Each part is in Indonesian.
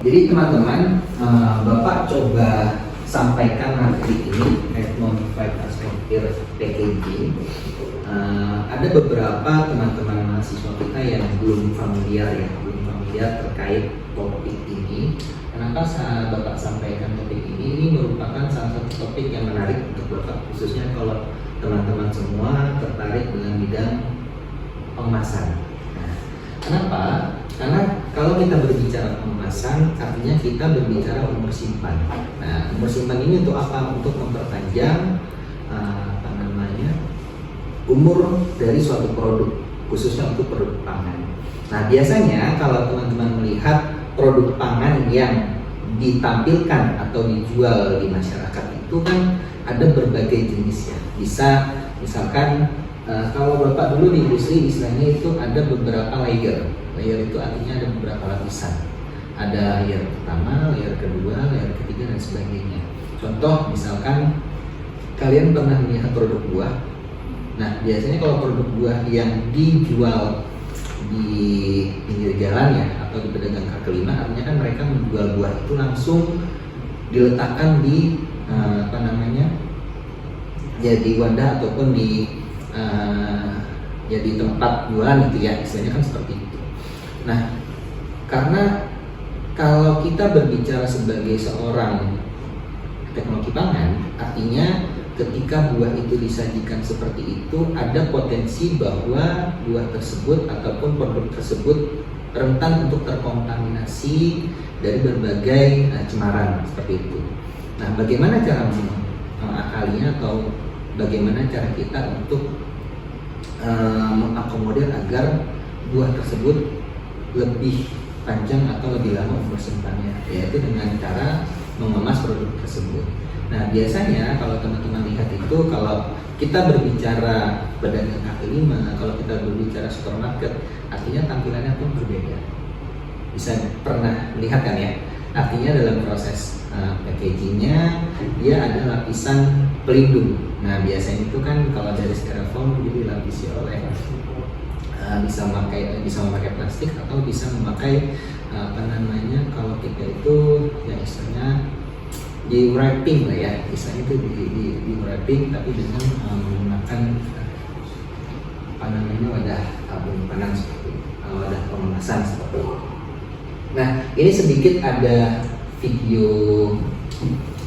Jadi teman-teman, Bapak coba sampaikan materi ini Modified Atmosphere Packaging. Ada beberapa teman-teman mahasiswa kita yang belum familiar terkait topik ini. Kenapa Bapak sampaikan topik ini? Ini merupakan salah satu topik yang menarik untuk Bapak, khususnya kalau teman-teman semua tertarik dengan bidang pengemasan. Nah, kenapa? Karena kalau kita berbicara pengemasan, artinya kita berbicara umur simpan. Nah, umur simpan ini untuk apa? Untuk memperpanjang umur dari suatu produk, khususnya untuk produk pangan. Nah, biasanya kalau teman-teman melihat produk pangan yang ditampilkan atau dijual di masyarakat itu kan ada berbagai jenisnya. Bisa misalkan kalau Bapak dulu di industri istilahnya itu ada beberapa layer. Layer itu artinya ada beberapa lapisan. Ada layer pertama, layer kedua, layer ketiga, dan sebagainya. Contoh misalkan kalian pernah melihat produk buah. Nah, biasanya kalau produk buah yang dijual di pinggir jalan ya, atau di pedagang kaki lima, artinya kan mereka menjual buah itu langsung diletakkan di jadi wadah ataupun di tempat jualan gitu ya, istilahnya kan seperti itu. Nah, karena kalau kita berbicara sebagai seorang teknologi pangan, artinya ketika buah itu disajikan seperti itu, ada potensi bahwa buah tersebut ataupun produk tersebut rentan untuk terkontaminasi dari berbagai cemaran seperti itu. Nah, bagaimana cara mengakalinya atau bagaimana cara kita untuk mengakomodir agar buah tersebut lebih panjang atau lebih lama umur simpannya, yaitu dengan cara mengemas produk tersebut. Nah, biasanya kalau teman-teman lihat itu, kalau kita berbicara pedagang kaki lima, kalau kita berbicara supermarket, artinya tampilannya pun berbeda. Bisa pernah lihat kan ya? Artinya dalam proses packagingnya dia ada lapisan pelindung. Nah, biasanya itu kan kalau dari styrofoam jadi dilapisi oleh bisa memakai plastik atau bisa memakai kalau kita itu ya istilahnya di wrapping lah ya, istilahnya itu di wrapping tapi dengan menggunakan wadah penyimpanan seperti itu, wadah pengemasan seperti itu. Nah, ini sedikit ada video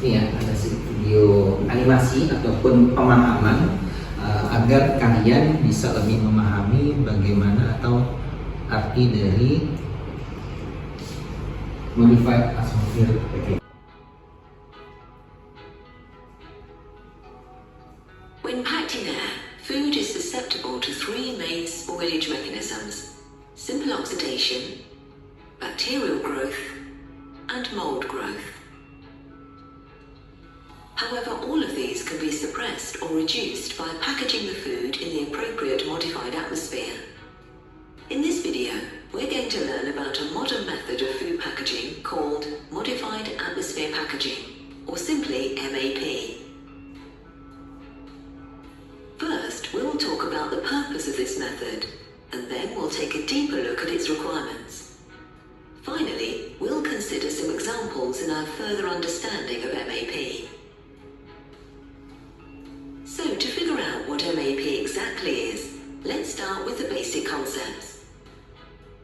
ini ya, ada video animasi ataupun pemahaman agar kalian bisa lebih memahami bagaimana atau arti dari Modified Atmosphere Packaging. When packed in air, food is susceptible to three main spoilage mechanisms: simple oxidation, bacterial growth, and mold growth. However, all of these can be suppressed or reduced by packaging the food in the appropriate modified atmosphere. In this video, we're going to learn about a modern method of food packaging called Modified Atmosphere Packaging, or simply MAP. First, we'll talk about the purpose of this method, and then we'll take a deeper look at its requirements. Finally, we'll consider some examples in our further understanding of MAP. So, to figure out what MAP exactly is, let's start with the basic concepts.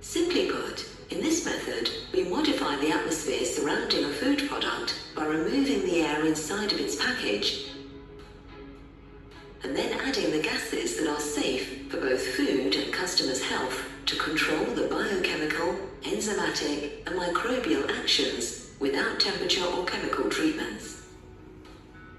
Simply put, in this method, we modify the atmosphere surrounding a food product by removing the air inside of its package and then adding the gases that are safe for both food and customers' health to control the biochemical, enzymatic, and microbial actions without temperature or chemical treatments.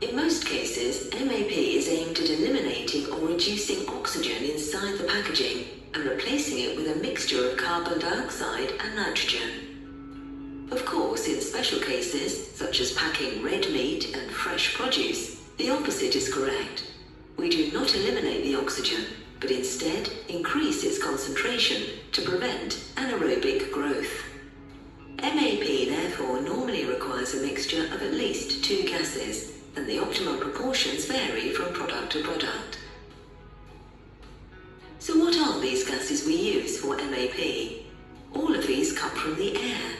In most cases, MAP is aimed at eliminating or reducing oxygen inside the packaging and replacing it with a mixture of carbon dioxide and nitrogen. Of course, in special cases, such as packing red meat and fresh produce, the opposite is correct. We do not eliminate the oxygen, but instead increase its concentration to prevent anaerobic growth. MAP therefore normally requires a mixture of at least two gases, and the optimum proportions vary from product to product. So what are these gases we use for MAP? All of these come from the air.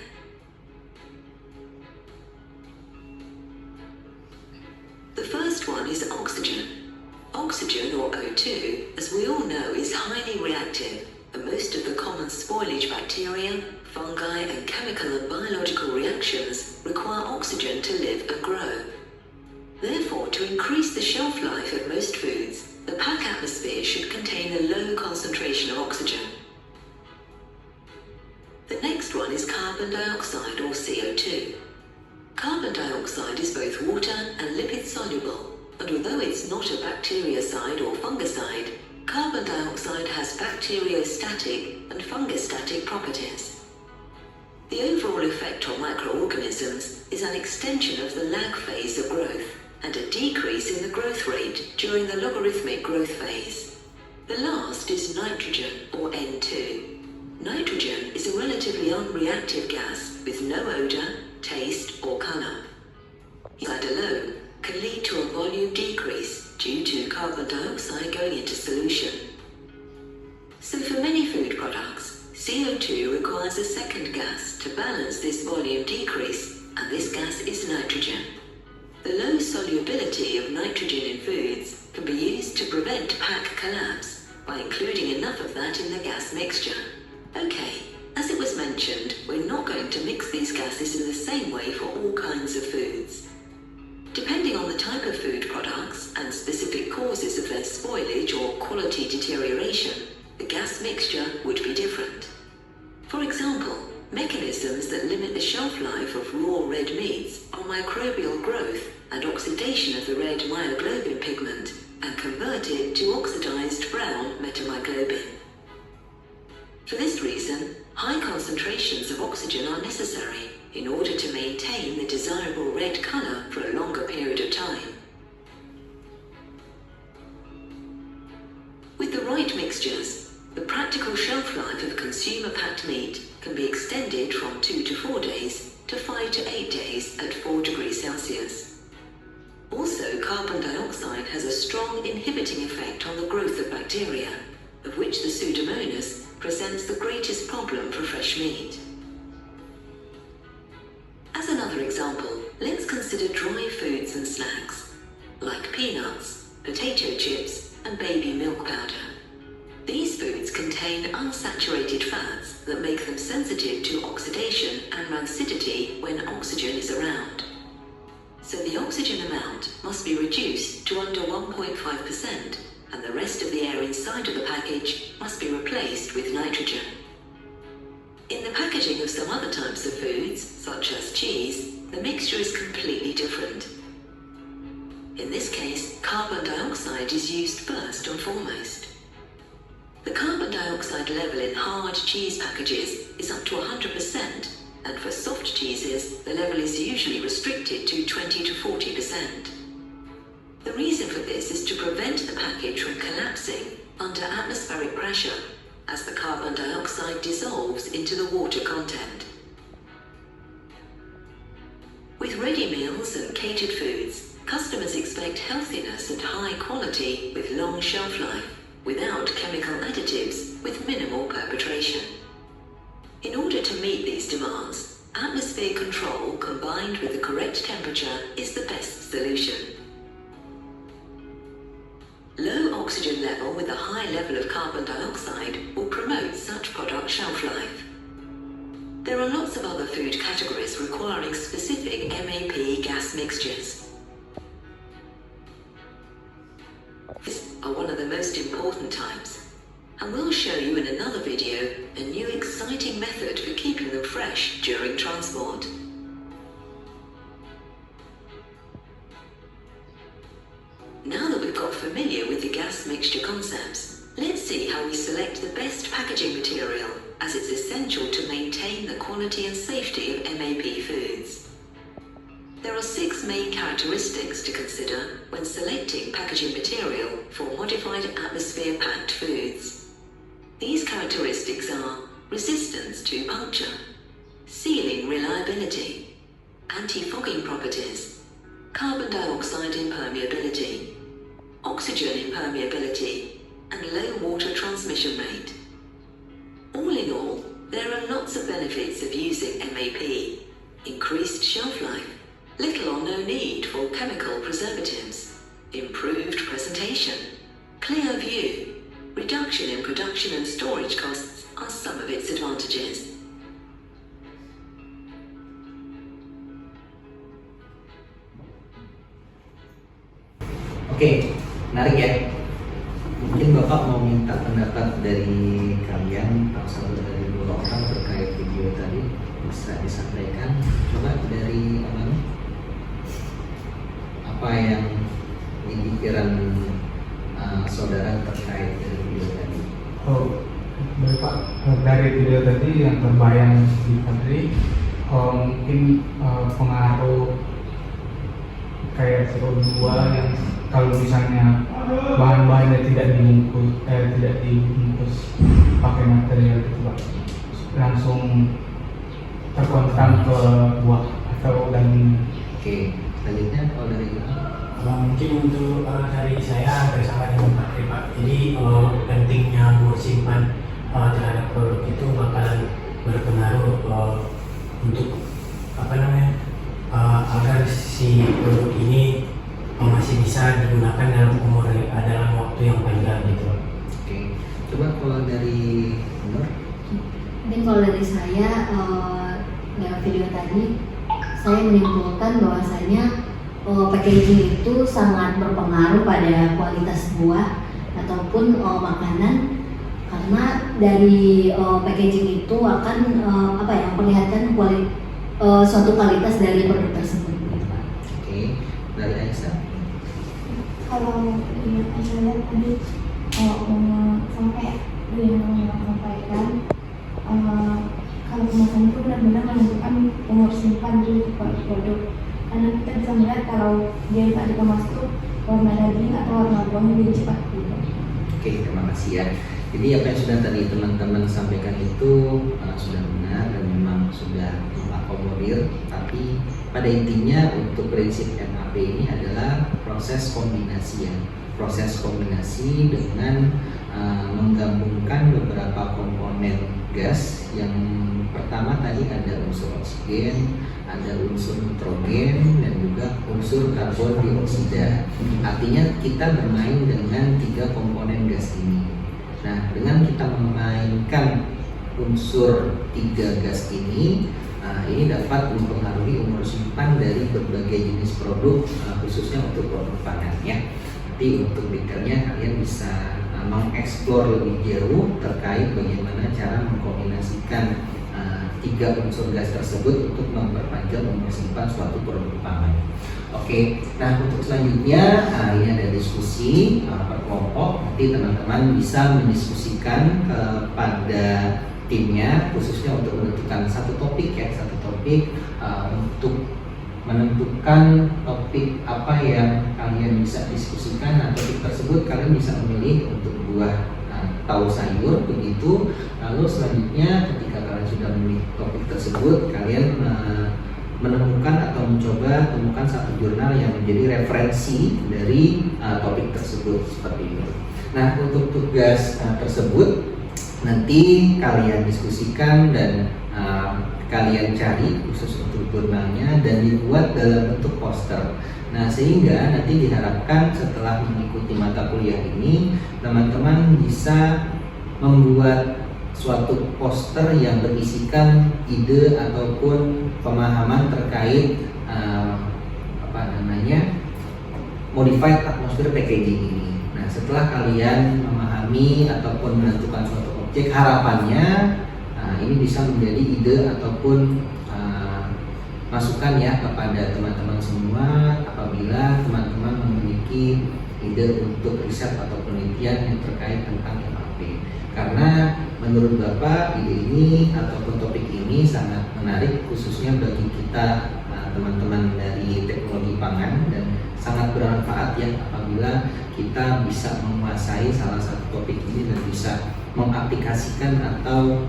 oxygen, or O2, as we all know, is highly reactive, and most of the common spoilage bacteria, fungi, and chemical and biological reactions require oxygen to live and grow. Therefore, to increase the shelf life of most foods, the pack atmosphere should contain a low concentration of oxygen. The next one is carbon dioxide, or CO2. Carbon dioxide is both water and lipid soluble, and although it's not a bactericide or fungicide, carbon dioxide has bacteriostatic and fungistatic properties. The overall effect on microorganisms is an extension of the lag phase of growth and a decrease in the growth rate during the logarithmic growth phase. The last is nitrogen, or N2. Nitrogen is a relatively unreactive gas with no odor, taste, or color. That alone can lead to a volume decrease due to carbon dioxide going into solution. So for many food products, CO2 requires a second gas to balance this volume decrease, and this gas is nitrogen. The low solubility of nitrogen in foods can be used to prevent pack collapse by including enough of that in the gas mixture. Okay, as it was mentioned, we're not going to mix these gases in the same way for all kinds of foods. Depending on the type of food products and specific causes of their spoilage or quality deterioration, the gas mixture would be different. For example, mechanisms that limit the shelf life of raw red meats are microbial growth and oxidation of the red myoglobin pigment and convert it to oxidized brown metamyoglobin. For this reason, high concentrations of oxygen are necessary in order to maintain the desirable red color for a longer period of time. With the right mixtures, the practical shelf life of consumer-packed meat can be extended from 2 to 4 days to 5 to 8 days at 4 degrees Celsius. Also, carbon dioxide has a strong inhibiting effect on the growth of bacteria, of which the Pseudomonas presents the greatest problem for fresh meat. As another example, let's consider dry foods and snacks, like peanuts, potato chips, and baby milk powder. These foods contain unsaturated fats that make them sensitive to oxidation and rancidity when oxygen is around. So the oxygen amount must be reduced to under 1.5%, and the rest of the air inside of the package must be replaced with nitrogen. In the packaging of some other types of foods, such as cheese, the mixture is completely different. In this case, carbon dioxide is used first and foremost. The carbon dioxide level in hard cheese packages is up to 100%, and for soft cheeses, the level is usually restricted to 20 to 40%. The reason for this is to prevent the package from collapsing under atmospheric pressure as the carbon dioxide dissolves into the water content. With ready meals and catered foods, customers expect healthiness and high quality with long shelf life, without chemical additives with minimal perpetration. In order to meet these demands, atmosphere control combined with the correct temperature is the best solution. Low oxygen level with a high level of carbon dioxide will promote such product shelf life. There are lots of other food categories requiring specific MAP gas mixtures. These are one of the most important types, and we'll show you in another video a new exciting method for keeping them fresh during transport. Now that we've got familiar with the gas mixture concepts, let's see how we select the best packaging material, as it's essential to maintain the quality and safety of MAP foods. There are 6 main characteristics to consider when selecting packaging material for modified atmosphere-packed foods. These characteristics are resistance to puncture, sealing reliability, anti-fogging properties, carbon dioxide impermeability, oxygen impermeability, and low water transmission rate. All in all, there are lots of benefits of using MAP: increased shelf life, little or no need for chemical preservatives, improved presentation, Clear view, reduction in production and storage costs are some of its advantages. Oke, menarik ya. Mungkin Bapak mau minta pendapat dari kalian atau satu dari dua orang terkait video tadi, bisa disampaikan. Coba dari apa yang di pikiran saudara terkait dari video tadi? Oh, baik Pak. Dari video tadi yang terbayang di tadi, mungkin pengaruh kayak CO2 yang kalau misalnya bahan-bahannya tidak dibungkus pakai material itu Pak, langsung terkontam ke buah atau daging. Oke, selanjutnya kalau dari Mungkin untuk dari saya bersama dengan Pak Tri, Pak. Jadi pentingnya simpan terhadap produk itu bakalan berpengaruh untuk agar si produk ini masih bisa digunakan dalam waktu yang panjang gitu. Oke, coba kalau dari Nur. Mungkin kalau dari saya lewat video tadi, saya menyimpulkan bahwasanya packaging itu sangat berpengaruh pada kualitas buah ataupun makanan, karena dari packaging itu akan memperlihatkan suatu kualitas dari produk tersebut. Oke, dari Aisyah. Kalau saya lihat tadi sampai yang menyampaikan kalau kemasan itu benar-benar menentukan umur simpan dari produk, karena kita bisa melihat kalau dia tak dikemas itu warna daging atau warna buahnya jadi cepat berubah. Oke, terima kasih ya. Jadi apa yang sudah tadi teman-teman sampaikan itu sudah benar dan memang sudah mengakomodir, tapi pada intinya untuk prinsip MAP ini adalah proses kombinasi ya. Proses kombinasi dengan menggabungkan beberapa komponen gas. Yang pertama tadi ada unsur oksigen, ada unsur nitrogen, dan juga unsur karbon dioksida. Artinya kita bermain dengan 3 komponen gas ini. Nah, dengan kita memainkan unsur 3 gas ini dapat mempengaruhi umur simpan dari berbagai jenis produk, khususnya untuk produk pangan ya. Nanti untuk detailnya kalian bisa mengeksplor lebih jauh terkait bagaimana cara mengkombinasikan 3 unsur gas tersebut untuk memperpanjang umur simpan suatu produk pangan. Oke, nah untuk selanjutnya ini ada diskusi per kelompok. Nanti teman-teman bisa mendiskusikan kepada timnya, khususnya untuk menentukan satu topik untuk menentukan topik apa yang kalian bisa diskusikan. Nah, topik tersebut kalian bisa memilih untuk buah tahu sayur begitu. Lalu selanjutnya ketika kalian sudah memilih topik tersebut, kalian menemukan atau mencoba temukan satu jurnal yang menjadi referensi dari topik tersebut seperti itu. Nah, untuk tugas tersebut nanti kalian diskusikan dan kalian cari khusus untuk jurnalnya dan dibuat dalam bentuk poster. Nah, sehingga nanti diharapkan setelah mengikuti mata kuliah ini, teman-teman bisa membuat suatu poster yang berisikan ide ataupun pemahaman terkait modified atmosphere packaging ini. Nah, setelah kalian memahami ataupun menentukan suatu objek, harapannya ini bisa menjadi ide ataupun masukan ya kepada teman-teman semua apabila teman-teman memiliki ide untuk riset atau penelitian yang terkait tentang MAP. Karena menurut Bapak ide ini ataupun topik ini sangat menarik khususnya bagi kita teman-teman dari teknologi pangan, dan sangat bermanfaat ya apabila kita bisa menguasai salah satu topik ini dan bisa mengaplikasikan atau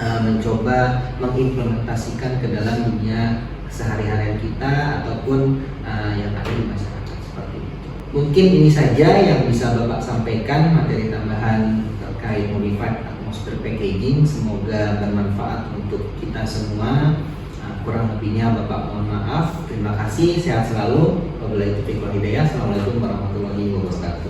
mencoba mengimplementasikan ke dalam dunia sehari-harian kita ataupun yang ada di masyarakat seperti itu. Mungkin ini saja yang bisa Bapak sampaikan materi tambahan terkait modified atmosphere packaging. Semoga bermanfaat untuk kita semua. Kurang lebihnya Bapak mohon maaf. Terima kasih, sehat selalu. Wabillahi taufiq wal hidayah. Assalamualaikum warahmatullahi wabarakatuh.